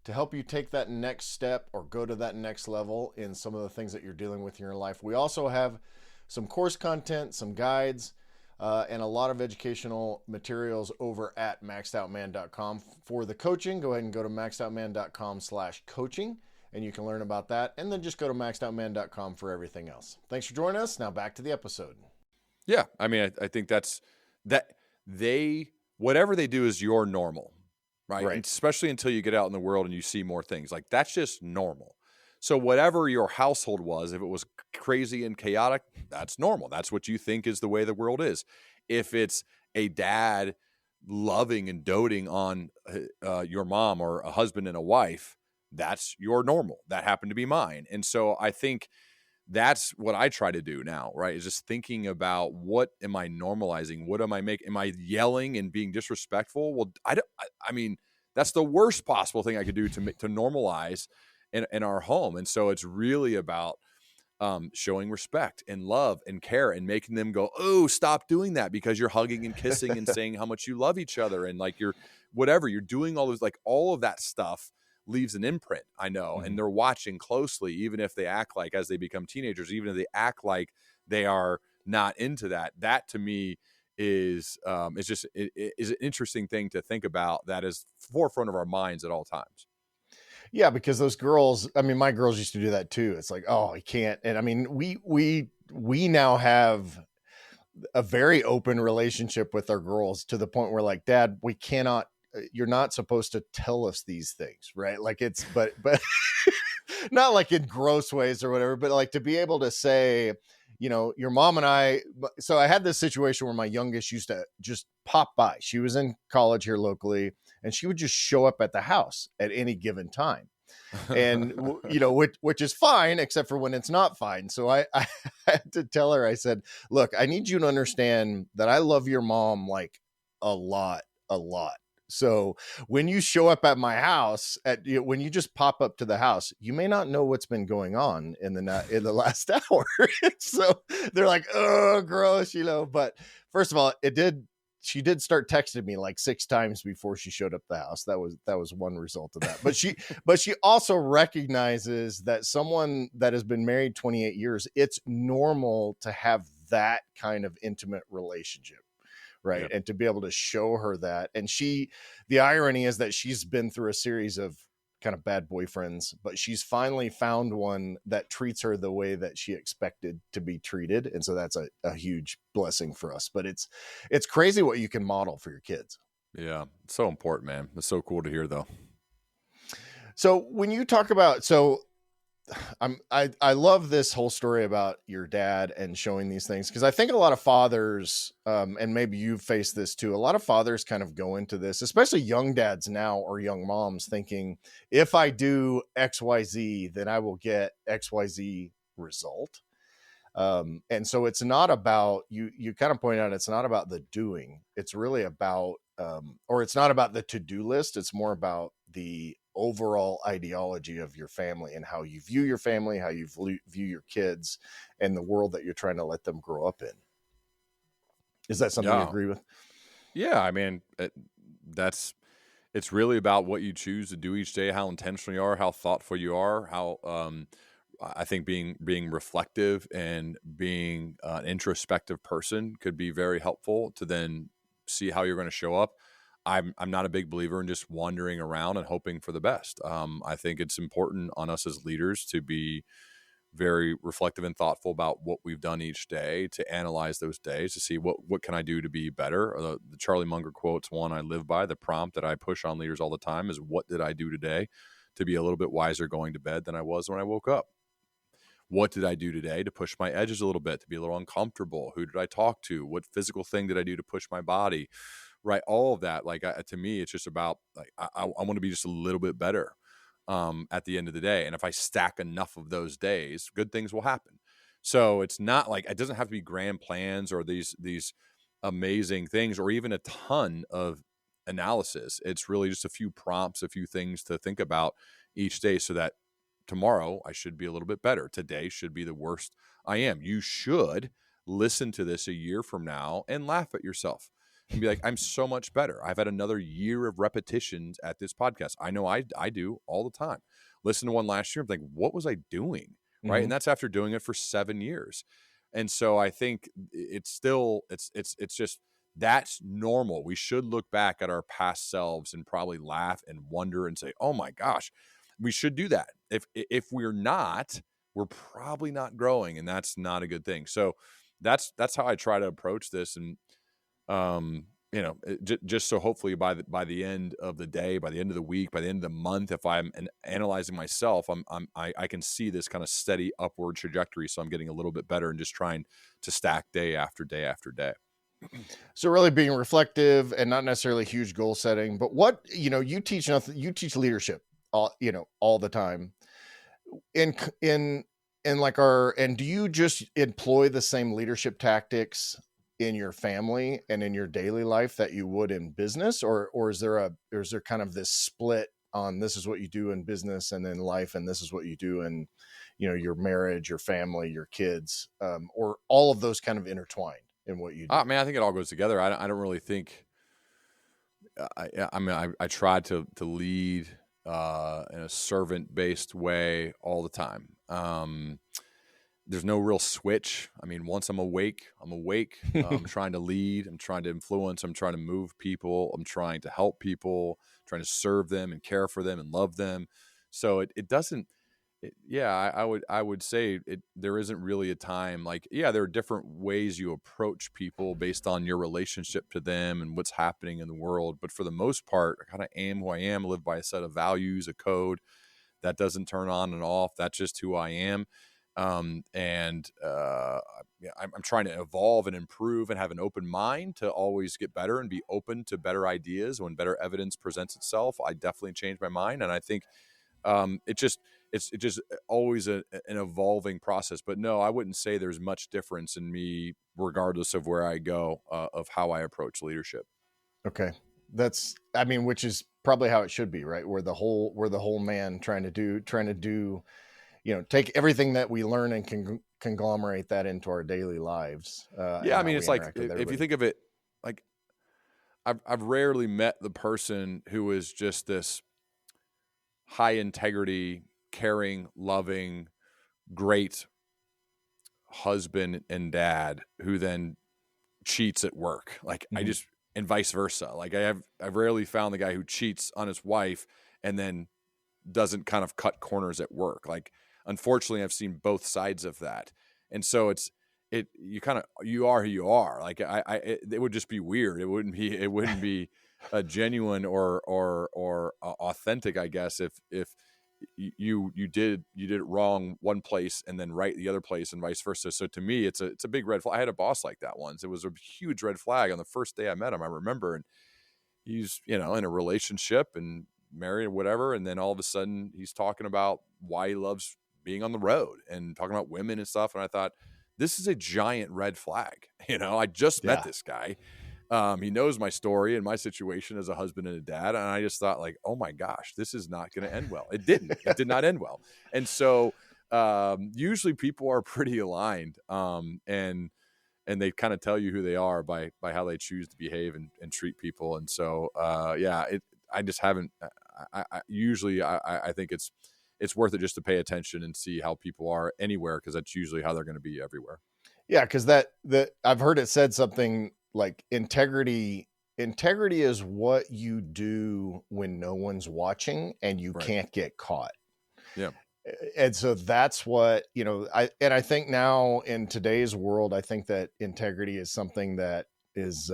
to help you take that next step or go to that next level in some of the things that you're dealing with in your life. We also have some course content, some guides, and a lot of educational materials over at maxedoutman.com. For the coaching, go ahead and go to maxedoutman.com/coaching. and you can learn about that. And then just go to maxedoutman.com for everything else. Thanks for joining us. Now back to the episode. Yeah. I mean, I think that's that whatever they do is your normal, right? And especially until you get out in the world and you see more things. Like, that's just normal. So whatever your household was, if it was crazy and chaotic, that's normal. That's what you think is the way the world is. If it's a dad loving and doting on your mom, or a husband and a wife, that's your normal. That happened to be mine. And so I think that's what I try to do now, right? Is just thinking about, what am I normalizing? What am I making? Am I yelling and being disrespectful? Well, I mean, that's the worst possible thing I could do to normalize in our home. And so it's really about showing respect and love and care, and making them go, oh, stop doing that, because you're hugging and kissing and saying how much you love each other. And like, you're doing all those, like, all of that stuff leaves an imprint, I know. And they're watching closely, even if they act like, as they become teenagers, even if they act like they are not into that to me is just is an interesting thing to think about, that is forefront of our minds at all times. Yeah, because those girls, I mean, my girls used to do that too. It's like, oh, I can't. And I mean, we now have a very open relationship with our girls, to the point where, like, Dad, we cannot, you're not supposed to tell us these things, right? Like, it's, but not like in gross ways or whatever, but like to be able to say, your mom and I. So I had this situation where my youngest used to just pop by. She was in college here locally, and she would just show up at the house at any given time. And which is fine, except for when it's not fine. So I had to tell her, I said, look, I need you to understand that I love your mom like a lot. So when you show up at my house, when you just pop up to the house, you may not know what's been going on in the last hour. So they're like, oh, gross, but first of all, she did start texting me like 6 times before she showed up at the house. That was one result of that. But she also recognizes that someone that has been married 28 years, it's normal to have that kind of intimate relationship. Right. Yep. And to be able to show her that. And the irony is that she's been through a series of kind of bad boyfriends, but she's finally found one that treats her the way that she expected to be treated. And so that's a huge blessing for us. But it's crazy what you can model for your kids. Yeah. It's so important, man. It's so cool to hear, though. So when you talk about, I love this whole story about your dad and showing these things, because I think a lot of fathers, and maybe you've faced this too, a lot of fathers kind of go into this, especially young dads now or young moms, thinking, if I do XYZ, then I will get XYZ result. And so it's not about, you kind of point out, it's not about the doing. It's really about, or it's not about the to-do list. It's more about the overall ideology of your family and how you view your family, how you view your kids, and the world that you're trying to let them grow up in. Is that something you agree with? Yeah. I mean, it's really about what you choose to do each day, how intentional you are, how thoughtful you are, how, I think being reflective and being an introspective person could be very helpful to then see how you're going to show up. I'm not a big believer in just wandering around and hoping for the best. I think it's important on us as leaders to be very reflective and thoughtful about what we've done each day, to analyze those days, to see what can I do to be better. The Charlie Munger quote's one I live by. The prompt that I push on leaders all the time is, what did I do today to be a little bit wiser going to bed than I was when I woke up? What did I do today to push my edges a little bit, to be a little uncomfortable? Who did I talk to? What physical thing did I do to push my body? Right. All of that. Like, to me, it's just about, like, I want to be just a little bit better at the end of the day. And if I stack enough of those days, good things will happen. So it's not like, it doesn't have to be grand plans or these amazing things, or even a ton of analysis. It's really just a few prompts, a few things to think about each day, so that tomorrow I should be a little bit better. Today should be the worst I am. You should listen to this a year from now and laugh at yourself and be like, I'm so much better. I've had another year of repetitions at this podcast. I know I do all the time. Listen to one last year, I'm like, what was I doing? Right. And that's after doing it for 7 years. And so I think it's still, it's just, that's normal. We should look back at our past selves and probably laugh and wonder and say, oh my gosh, we should do that. If we're not, we're probably not growing, and that's not a good thing. So that's how I try to approach this. And just so hopefully by the end of the day, by the end of the week, by the end of the month, if I'm analyzing myself, I can see this kind of steady upward trajectory. So I'm getting a little bit better and just trying to stack day after day after day. So really being reflective and not necessarily huge goal setting, but what, you teach leadership all the time in and do you just employ the same leadership tactics in your family and in your daily life that you would in business, or is there kind of this split on this is what you do in business and in life, and this is what you do in, your marriage, your family, your kids, or all of those kind of intertwined in what you do? Man, I think it all goes together. I don't really think. I try to lead in a servant-based way all the time. There's no real switch. I mean, once I'm awake, I'm awake. I'm trying to lead. I'm trying to influence. I'm trying to move people. I'm trying to help people, trying to serve them and care for them and love them. So it doesn't. I would say there isn't really a time like, there are different ways you approach people based on your relationship to them and what's happening in the world. But for the most part, I kind of am who I am, live by a set of values, a code that doesn't turn on and off. That's just who I am. I'm trying to evolve and improve and have an open mind to always get better and be open to better ideas. When better evidence presents itself, I definitely change my mind. And I think it's just always an evolving process. But no, I wouldn't say there's much difference in me, regardless of where I go, of how I approach leadership. Okay. Which is probably how it should be, right? We're the whole man trying to do, take everything that we learn and conglomerate that into our daily lives. It's like, if you think of it, like I've rarely met the person who is just this high integrity, caring, loving, great husband and dad who then cheats at work. Like Mm-hmm. And vice versa. Like I've rarely found the guy who cheats on his wife and then doesn't kind of cut corners at work. Like, unfortunately, I've seen both sides of that. And so you are who you are. Like it would just be weird. It wouldn't be a genuine or authentic, I guess, if you did it wrong one place and then right the other place and vice versa. So to me, it's a big red flag. I had a boss like that once. It was a huge red flag on the first day I met him, I remember. And he's, in a relationship and married or whatever. And then all of a sudden he's talking about why he loves being on the road and talking about women and stuff. And I thought, this is a giant red flag. I just met this guy. He knows my story and my situation as a husband and a dad. And I just thought, like, oh my gosh, this is not going to end well. It didn't. It did not end well. And so usually people are pretty aligned, and they kind of tell you who they are by how they choose to behave and treat people. And so, I just haven't. I think it's worth it just to pay attention and see how people are anywhere, because that's usually how they're going to be everywhere. Yeah, because that I've heard it said something like integrity is what you do when no one's watching and you can't get caught. Yeah. And so that's what, I think now in today's world, I think that integrity is something that is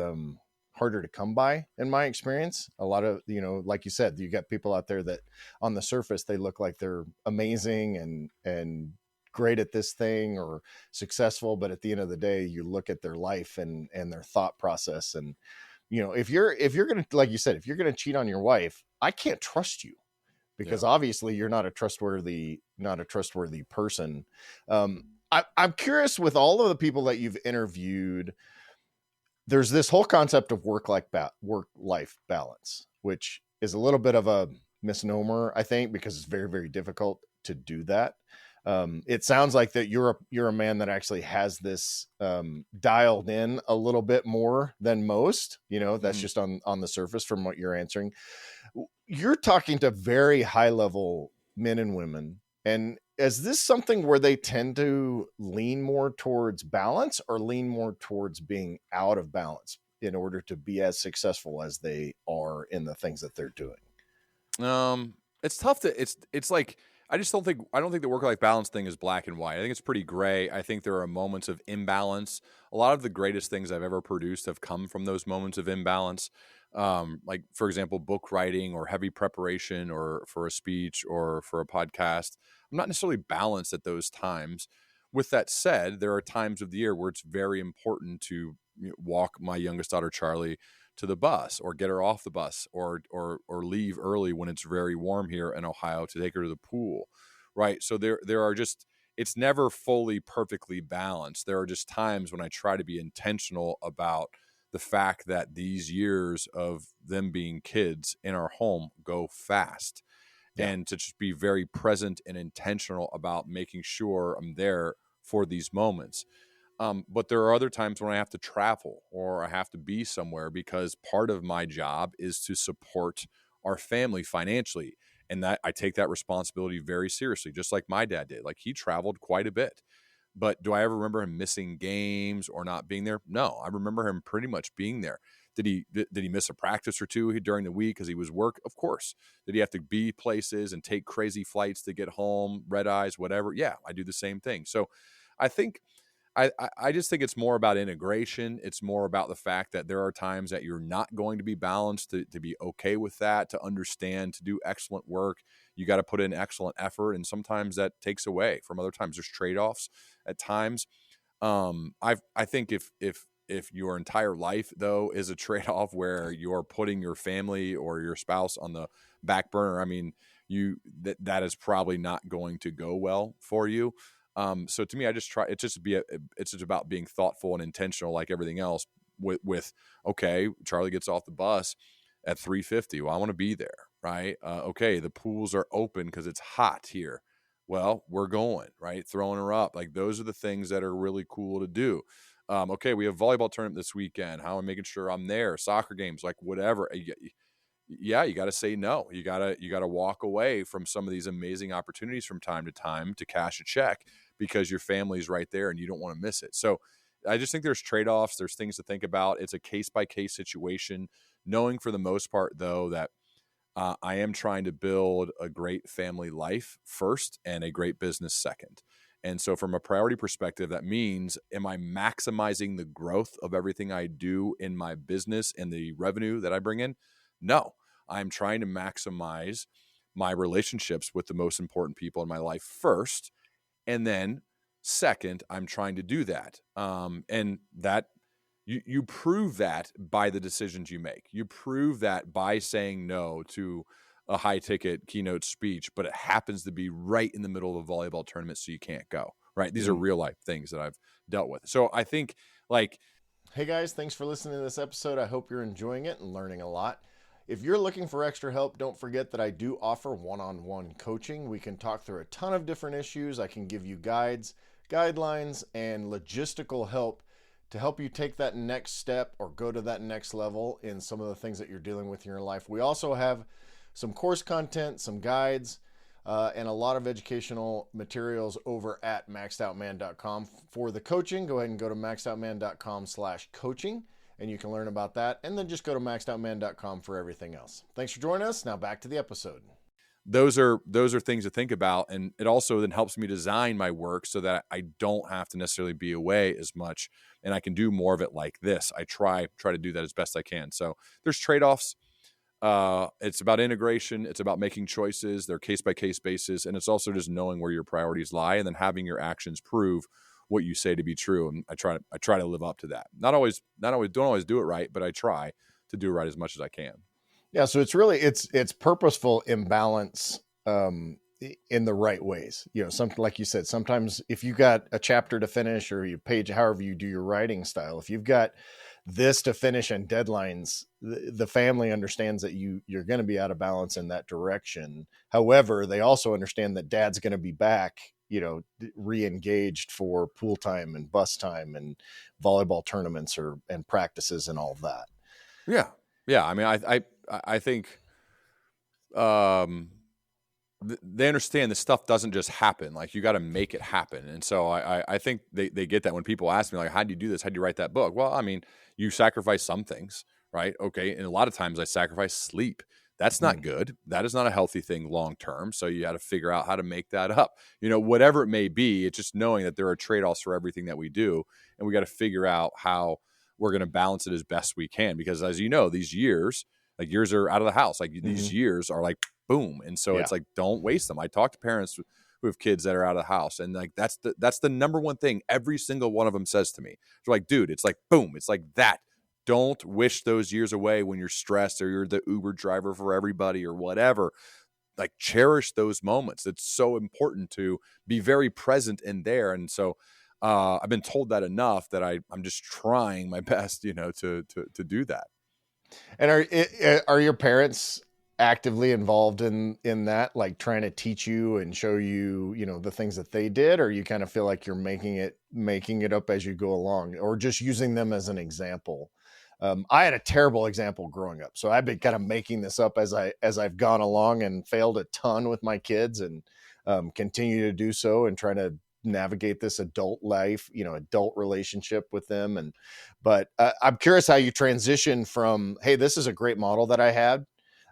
harder to come by in my experience. A lot of, like you said, you got people out there that on the surface, they look like they're amazing and great at this thing or successful. But at the end of the day, you look at their life and their thought process. And, if you're going to, like you said, if you're going to cheat on your wife, I can't trust you, because obviously you're not a trustworthy person. I'm curious, with all of the people that you've interviewed, there's this whole concept of work-life balance, which is a little bit of a misnomer, I think, because it's very, very difficult to do that. It sounds like that you're a man that actually has this dialed in a little bit more than most. That's just on the surface from what you're answering. You're talking to very high level men and women. And is this something where they tend to lean more towards balance or lean more towards being out of balance in order to be as successful as they are in the things that they're doing? It's tough to it's like I don't think the work life balance thing is black and white. I think it's pretty gray. I think there are moments of imbalance. A lot of the greatest things I've ever produced have come from those moments of imbalance. Like for example, book writing or heavy preparation or for a speech or for a podcast. I'm not necessarily balanced at those times. With that said, there are times of the year where it's very important to walk my youngest daughter Charlie to the bus or get her off the bus or leave early when it's very warm here in Ohio to take her to the pool. Right. So there are just it's never fully perfectly balanced. There are just times when I try to be intentional about the fact that these years of them being kids in our home go fast Yeah. and to just be very present and intentional about making sure I'm there for these moments. But there are other times when I have to travel or I have to be somewhere because part of my job is to support our family financially. And that I take that responsibility very seriously, just like my dad did. Like he traveled quite a bit. But do I ever remember him missing games or not being there? No, I remember him pretty much being there. Did he miss a practice or two during the week because he was work? Of course. Did he have to be places and take crazy flights to get home, red eyes, whatever? Yeah, I do the same thing. So I think I just think it's more about integration. It's more about the fact that there are times that you're not going to be balanced, to be okay with that, to understand, to do excellent work. You got to put in excellent effort. And sometimes that takes away from other times. There's trade-offs at times. I think if your entire life though is a trade-off where you're putting your family or your spouse on the back burner, I mean, that is probably not going to go well for you. So to me, I just try. It's just about being thoughtful and intentional, like everything else. With okay, Charlie gets off the bus at 3:50. Well, I want to be there, right? Okay, the pools are open because it's hot here. Well, we're going, right? Throwing her up. Like those are the things that are really cool to do. Okay, we have volleyball tournament this weekend. How am I making sure I'm there? Soccer games, like whatever. Yeah, you got to say no. You got to walk away from some of these amazing opportunities from time to time to cash a check because your family's right there and you don't want to miss it. So I just think there's trade-offs, there's things to think about. It's a case-by-case situation, knowing for the most part though that I am trying to build a great family life first and a great business second. And so, from a priority perspective, that means, am I maximizing the growth of everything I do in my business and the revenue that I bring in? No, I'm trying to maximize my relationships with the most important people in my life first. And then, second, I'm trying to do that. And that you prove that by the decisions you make. You prove that by saying no to a high ticket keynote speech, but it happens to be right in the middle of a volleyball tournament, so you can't go. Right? These are real life things that I've dealt with. So I think like Hey guys, thanks for listening to this episode. I hope you're enjoying it and learning a lot. If you're looking for extra help, don't forget that I do offer one-on-one coaching. We can talk through a ton of different issues. I can give you guides, guidelines, and logistical help to help you take that next step or go to that next level in some of the things that you're dealing with in your life. We also have some course content, some guides, and a lot of educational materials over at maxedoutman.com. For the coaching, go ahead and go to maxedoutman.com/coaching, and you can learn about that. And then just go to maxedoutman.com for everything else. Thanks for joining us. Now back to the episode. those are things to think about, and it also then helps me design my work so that I don't have to necessarily be away as much, and I can do more of it like this. I try to do that as best I can. So there's trade-offs. It's about integration. It's about making choices. They're case by case basis, and it's also just knowing where your priorities lie, and then having your actions prove what you say to be true. And I try to live up to that. Don't always do it right, but I try to do it right as much as I can. Yeah, so it's purposeful imbalance in the right ways. You know, something like you said, sometimes if you got a chapter to finish or your page, however you do your writing style, if you've got this to finish and deadlines, the family understands that you're going to be out of balance in that direction. However, they also understand that dad's going to be back, you know, re-engaged for pool time and bus time and volleyball tournaments and practices and all of that. Yeah. I mean, I think they understand this stuff doesn't just happen. Like you got to make it happen. And so I think they get that when people ask me like, how do you do this? How do you write that book? Well, I mean, you sacrifice some things, right? Okay. And a lot of times I sacrifice sleep. That's not good. That is not a healthy thing long term. So you got to figure out how to make that up. Whatever it may be, it's just knowing that there are trade-offs for everything that we do, and we got to figure out how we're going to balance it as best we can. Because as you know, these years are out of the house. Like these years are like boom, and so it's like don't waste them. I talk to parents who have kids that are out of the house, and like that's the number one thing every single one of them says to me. They're like, dude, it's like boom, it's like that. Don't wish those years away when you're stressed or you're the Uber driver for everybody or whatever. Like cherish those moments. It's so important to be very present in there. And so I've been told that enough that I'm just trying my best, to do that. And are your parents actively involved in that, like trying to teach you and show you, the things that they did, or you kind of feel like you're making it up as you go along, or just using them as an example? I had a terrible example growing up, so I've been kind of making this up as I've gone along, and failed a ton with my kids, and continue to do so, and try to navigate this adult life, adult relationship with them. But I'm curious how you transition from, hey, this is a great model that I had,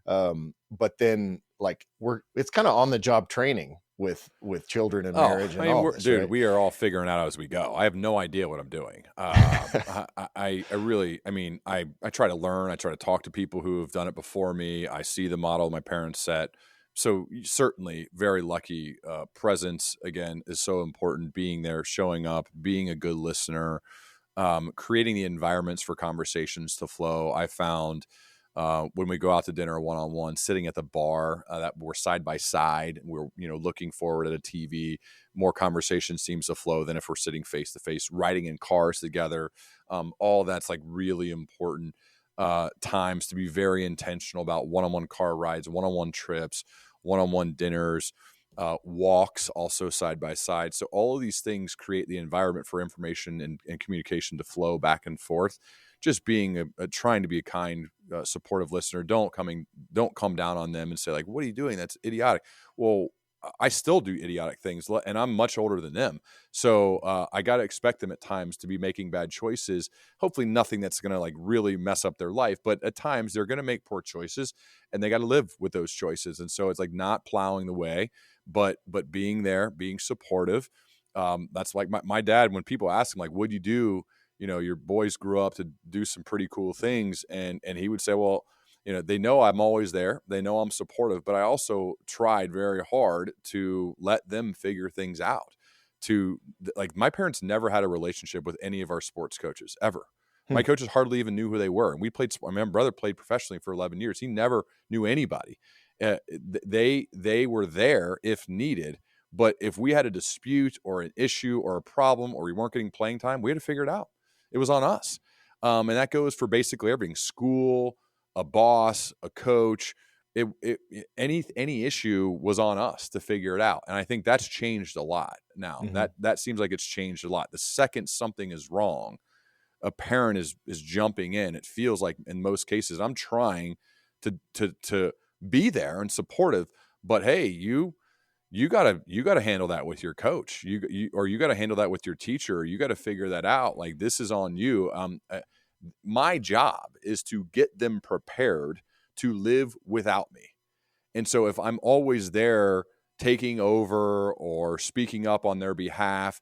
but then like it's kind of on the job training with children and marriage and all this, dude, right? we are all figuring out as we go. I have no idea what I'm doing. I really, I try to learn. I try to talk to people who have done it before me. I see the model my parents set. So certainly very lucky. Presence, again, is so important. Being there, showing up, being a good listener, creating the environments for conversations to flow. I found when we go out to dinner one-on-one, sitting at the bar, that we're side by side, we're looking forward at a TV, more conversation seems to flow than if we're sitting face to face, riding in cars together. All that's like really important times to be very intentional about one-on-one car rides, one-on-one trips, one-on-one dinners, walks also side by side. So all of these things create the environment for information and communication to flow back and forth. Just being trying to be a kind, supportive listener. Don't come down on them and say like, "What are you doing? That's idiotic." Well, I still do idiotic things, and I'm much older than them, so I got to expect them at times to be making bad choices. Hopefully, nothing that's going to like really mess up their life, but at times they're going to make poor choices, and they got to live with those choices. And so it's like not plowing the way, but being there, being supportive. That's like my dad. When people ask him like, "What'd you do?" Your boys grew up to do some pretty cool things. And he would say, well, they know I'm always there. They know I'm supportive, but I also tried very hard to let them figure things out. Like my parents never had a relationship with any of our sports coaches ever. My coaches hardly even knew who they were. And my brother played professionally for 11 years. He never knew anybody. They were there if needed. But if we had a dispute or an issue or a problem, or we weren't getting playing time, we had to figure it out. It was on us. And that goes for basically everything: school, a boss, a coach. Any issue was on us to figure it out. And I think that's changed a lot now. That seems like it's changed a lot. The second something is wrong, a parent is jumping in. It feels like in most cases I'm trying to be there and supportive, but hey, you gotta handle that with your coach. You gotta handle that with your teacher. You gotta figure that out. Like, this is on you. My job is to get them prepared to live without me. And so if I'm always there taking over or speaking up on their behalf,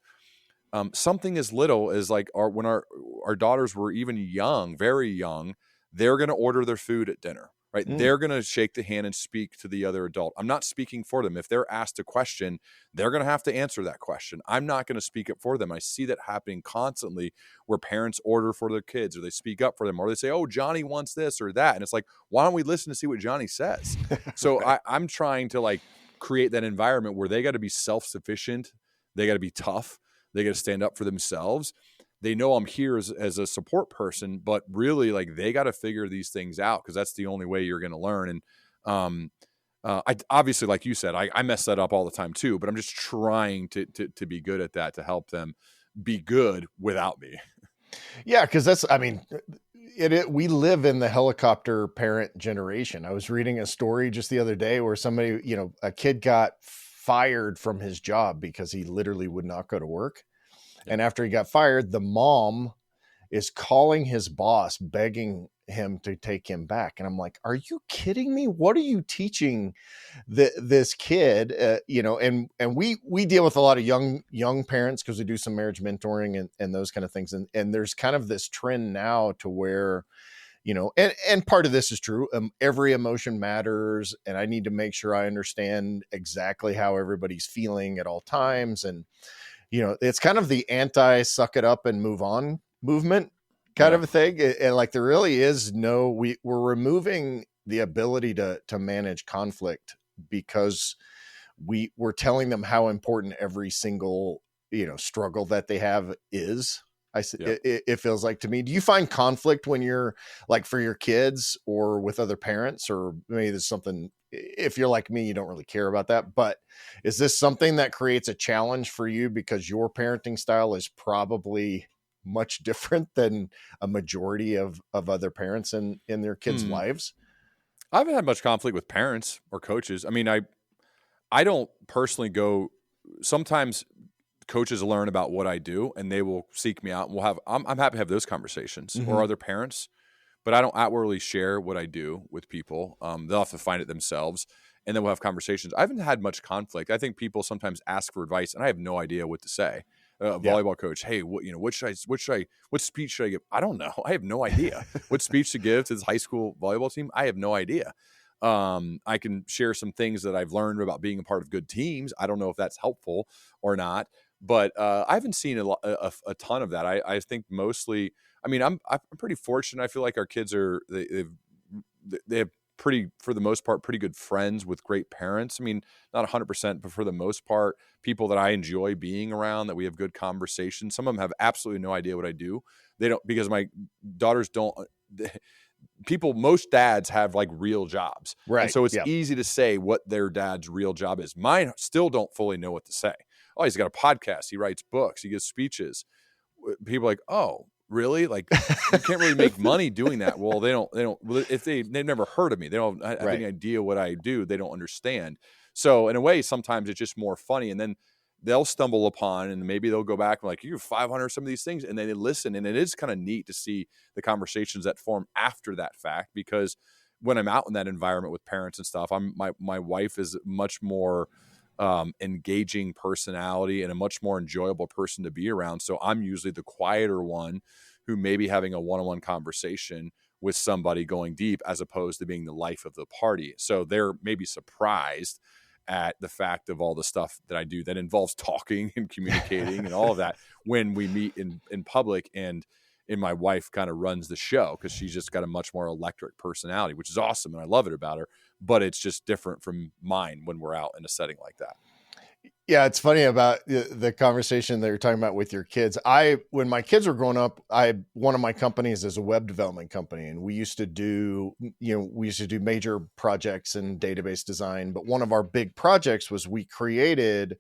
something as little as like when our daughters were even young, very young, they're going to order their food at dinner. Right. They're going to shake the hand and speak to the other adult. I'm not speaking for them. If they're asked a question, they're going to have to answer that question. I'm not going to speak up for them. I see that happening constantly, where parents order for their kids, or they speak up for them, or they say, "Oh, Johnny wants this or that." And it's like, why don't we listen to see what Johnny says? So right. I'm trying to like create that environment where they got to be self-sufficient. They got to be tough. They got to stand up for themselves. They know I'm here as a support person, but really, like, they got to figure these things out, because that's the only way you're going to learn. And I obviously, like you said, I mess that up all the time too, but I'm just trying to be good at that, to help them be good without me. Yeah, because we live in the helicopter parent generation. I was reading a story just the other day where somebody, a kid got fired from his job because he literally would not go to work. And after he got fired, the mom is calling his boss, begging him to take him back. And I'm like, are you kidding me? What are you teaching this kid? And we deal with a lot of young parents because we do some marriage mentoring and those kind of things. And there's kind of this trend now to where, and part of this is true. Every emotion matters, and I need to make sure I understand exactly how everybody's feeling at all times. And, it's kind of the anti suck it up and move on movement kind of a thing. And like, there really is we're removing the ability to manage conflict because we're telling them how important every single, struggle that they have is. It feels like to me. Do you find conflict when you're like for your kids or with other parents, or maybe there's something, if you're like me, you don't really care about that, but is this something that creates a challenge for you because your parenting style is probably much different than a majority of other parents in their kids' lives? I haven't had much conflict with parents or coaches. I mean, I don't personally go. Sometimes coaches learn about what I do and they will seek me out, and I'm happy to have those conversations, or other parents, but I don't outwardly share what I do with people. They'll have to find it themselves, and then we'll have conversations. I haven't had much conflict. I think people sometimes ask for advice and I have no idea what to say. Volleyball coach, hey, what speech should I give? I don't know. I have no idea what speech to give to this high school volleyball team. I have no idea. I can share some things that I've learned about being a part of good teams. I don't know if that's helpful or not, but I haven't seen a ton of that. I think mostly, I mean, I'm pretty fortunate. I feel like our kids they have pretty, for the most part, pretty good friends with great parents. I mean, not 100%, but for the most part, people that I enjoy being around, that we have good conversations. Some of them have absolutely no idea what I do. They don't, because my daughters don't. Most dads have like real jobs. Right. And so it's easy to say what their dad's real job is. Mine still don't fully know what to say. Oh, he's got a podcast. He writes books. He gives speeches. People are like, oh, really? Like, you can't really make money doing that. Well, they don't, if they've never heard of me, they don't have any idea what I do. They don't understand. So in a way, sometimes it's just more funny. And then they'll stumble upon, and maybe they'll go back and like, you're 500 some of these things. And then they listen. And it is kind of neat to see the conversations that form after that fact, because when I'm out in that environment with parents and stuff, my wife is much more engaging personality and a much more enjoyable person to be around. So I'm usually the quieter one who may be having a one-on-one conversation with somebody going deep, as opposed to being the life of the party. So they're maybe surprised at the fact of all the stuff that I do that involves talking and communicating and all of that when we meet in public. And my wife kind of runs the show because she's just got a much more electric personality, which is awesome. And I love it about her, but it's just different from mine when we're out in a setting like that. Yeah, it's funny about the conversation that you're talking about with your kids. When my kids were growing up, one of my companies is a web development company, and we used to do major projects in database design. But one of our big projects was we created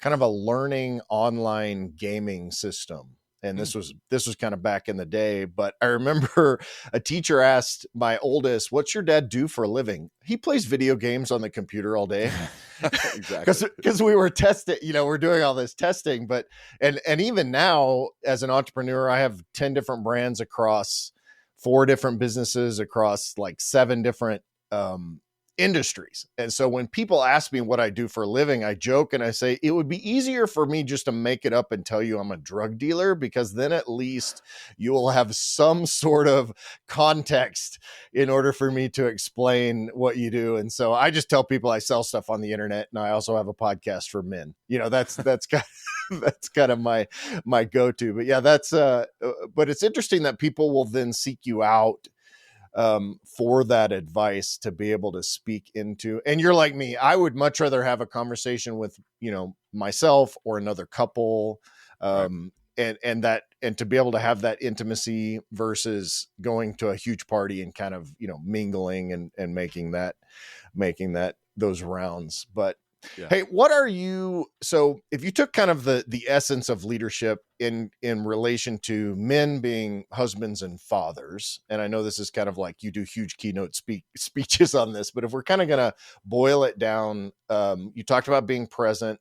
kind of a learning online gaming system. And this was kind of back in the day, but I remember a teacher asked my oldest, "What's your dad do for a living?" "He plays video games on the computer all day." Exactly. Because we were testing, we're doing all this testing, but, and even now as an entrepreneur, I have 10 different brands across 4 different businesses across like 7 different, industries. And so when people ask me what I do for a living, I joke and I say, it would be easier for me just to make it up and tell you I'm a drug dealer, because then at least you will have some sort of context in order for me to explain what you do. And so I just tell people I sell stuff on the internet, and I also have a podcast for men. That's kind of my go-to. But yeah, but it's interesting that people will then seek you out for that advice to be able to speak into. And you're like me, I would much rather have a conversation with, myself or another couple, and to be able to have that intimacy versus going to a huge party and kind of, mingling and making those rounds. But yeah. Hey, so if you took kind of the essence of leadership in relation to men being husbands and fathers, and I know this is kind of like you do huge keynote speeches on this, but if we're kind of going to boil it down, you talked about being present.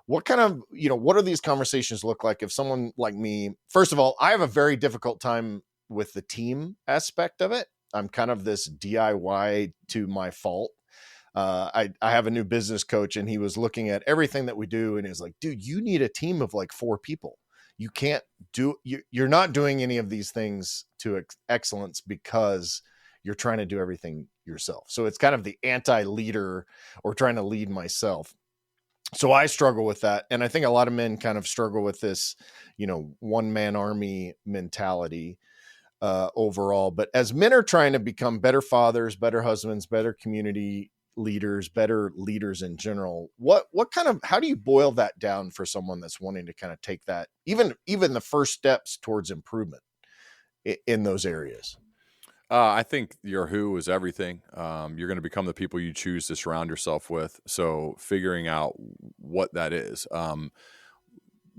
What kind of, what do these conversations look like if someone like me, first of all, I have a very difficult time with the team aspect of it. I'm kind of this DIY to my fault. I have a new business coach, and he was looking at everything that we do, and he was like, dude, you need a team of like 4 people. You can't you're not doing any of these things to excellence because you're trying to do everything yourself. So it's kind of the anti-leader, or trying to lead myself. So I struggle with that. And I think a lot of men kind of struggle with this, one man army mentality overall. But as men are trying to become better fathers, better husbands, better community leaders, better leaders in general, what kind of, how do you boil that down for someone that's wanting to kind of take that, even the first steps towards improvement in those areas? I think your who is everything. You're going to become the people you choose to surround yourself with. So figuring out what that is,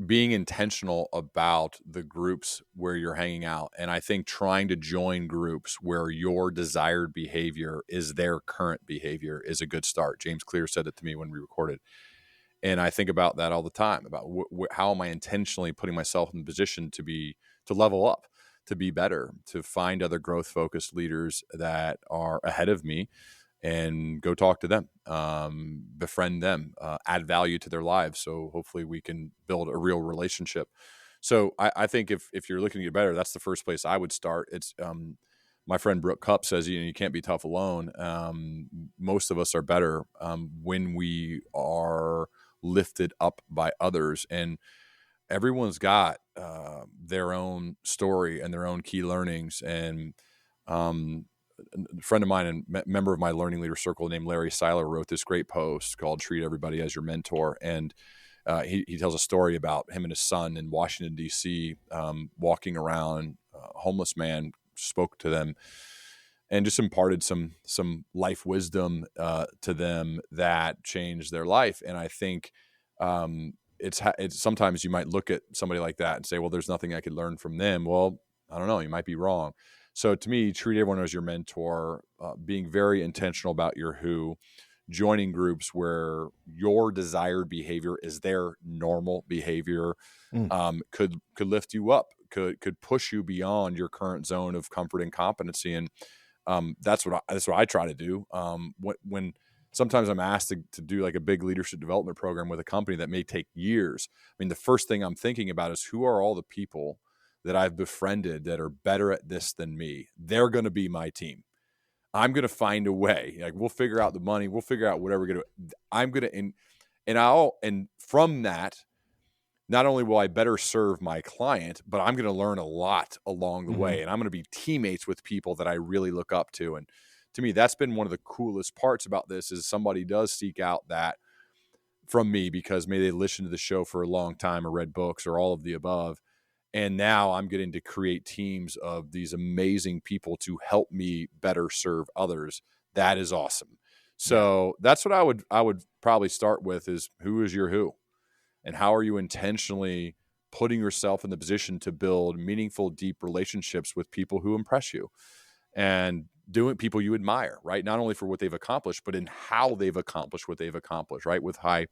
being intentional about the groups where you're hanging out. And I think trying to join groups where your desired behavior is their current behavior is a good start. James Clear said it to me when we recorded. And I think about that all the time, about how am I intentionally putting myself in the position to level up, to be better, to find other growth focused leaders that are ahead of me, and go talk to them, befriend them, add value to their lives. So hopefully we can build a real relationship. So I think if you're looking to get better, that's the first place I would start. It's my friend Brooke Cupp says, you can't be tough alone. Most of us are better when we are lifted up by others, and everyone's got their own story and their own key learnings. And a friend of mine and member of my learning leader circle named Larry Seiler wrote this great post called "Treat Everybody as Your Mentor." And he tells a story about him and his son in Washington, D.C., walking around. A homeless man spoke to them and just imparted some life wisdom to them that changed their life. And I think it's sometimes you might look at somebody like that and say, well, there's nothing I could learn from them. Well, I don't know. You might be wrong. So to me, treat everyone as your mentor, being very intentional about your who, joining groups where your desired behavior is their normal behavior, could lift you up, could push you beyond your current zone of comfort and competency. And that's what I try to do. When sometimes I'm asked to do like a big leadership development program with a company that may take years. I mean, the first thing I'm thinking about is who are all the people that I've befriended that are better at this than me. They're going to be my team. I'm going to find a way. Like, we'll figure out the money. We'll figure out whatever we're going to. I'm going to, and from that, not only will I better serve my client, but I'm going to learn a lot along the way, and I'm going to be teammates with people that I really look up to. And to me, that's been one of the coolest parts about this, is somebody does seek out that from me because maybe they listened to the show for a long time or read books or all of the above. And now I'm getting to create teams of these amazing people to help me better serve others. That is awesome. So that's what I would probably start with, is who is your who, and how are you intentionally putting yourself in the position to build meaningful, deep relationships with people who impress you, and doing people you admire, right? Not only for what they've accomplished, but in how they've accomplished what they've accomplished, right? With high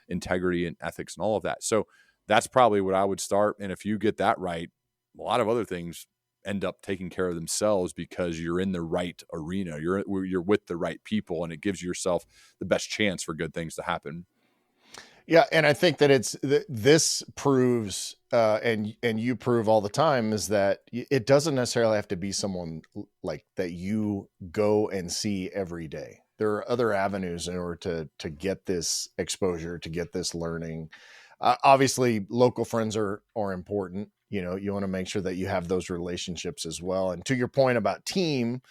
integrity and ethics and all of that. So that's probably what I would start. And if you get that right, a lot of other things end up taking care of themselves because you're in the right arena. You're with the right people, and it gives yourself the best chance for good things to happen. Yeah, and I think that this proves, and you prove all the time, is that it doesn't necessarily have to be someone like that you go and see every day. There are other avenues in order to get this exposure, to get this learning. Obviously, local friends are important. You want to make sure that you have those relationships as well. And to your point about team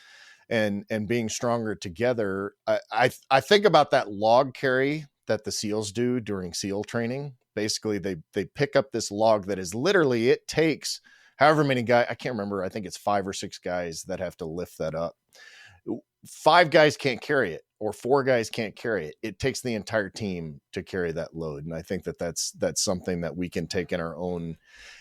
and being stronger together, I think about that log carry that the SEALs do during SEAL training. Basically, they pick up this log that is literally, it takes however many guys, I can't remember, I think it's 5 or 6 guys that have to lift that up. 5 guys can't carry it, or 4 guys can't carry it. It takes the entire team to carry that load. And I think that that's something that we can take in our own.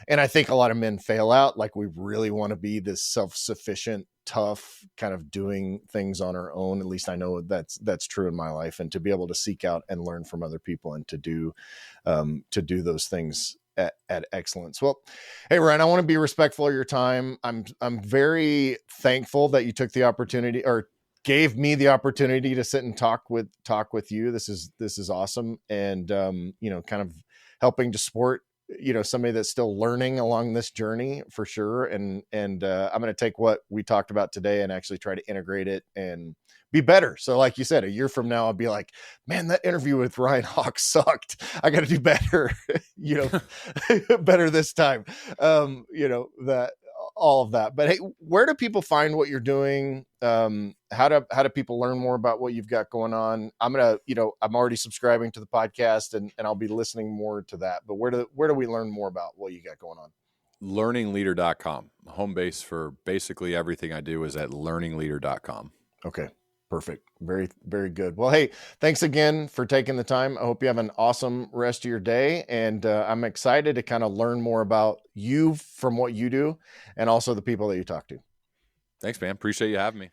And I think a lot of men fail out. Like, we really want to be this self-sufficient, tough kind of doing things on our own. At least I know that's true in my life. And to be able to seek out and learn from other people, and to do those things at excellence. Well, hey Ryan, I want to be respectful of your time. I'm very thankful that you took the opportunity, or gave me the opportunity, to sit and talk with you. This is awesome. And kind of helping to support somebody that's still learning along this journey, for sure. And I'm going to take what we talked about today and actually try to integrate it and be better. So like you said, a year from now, I'll be like, man, that interview with Ryan Hawk sucked. I got to do better, better this time. That, all of that. But hey, where do people find what you're doing? How do people learn more about what you've got going on? I'm already subscribing to the podcast, and I'll be listening more to that. But where do we learn more about what you got going on? Learningleader.com. Home base for basically everything I do is at learningleader.com. Okay. Perfect. Very, very good. Well, hey, thanks again for taking the time. I hope you have an awesome rest of your day. And I'm excited to kind of learn more about you from what you do, and also the people that you talk to. Thanks, man. Appreciate you having me.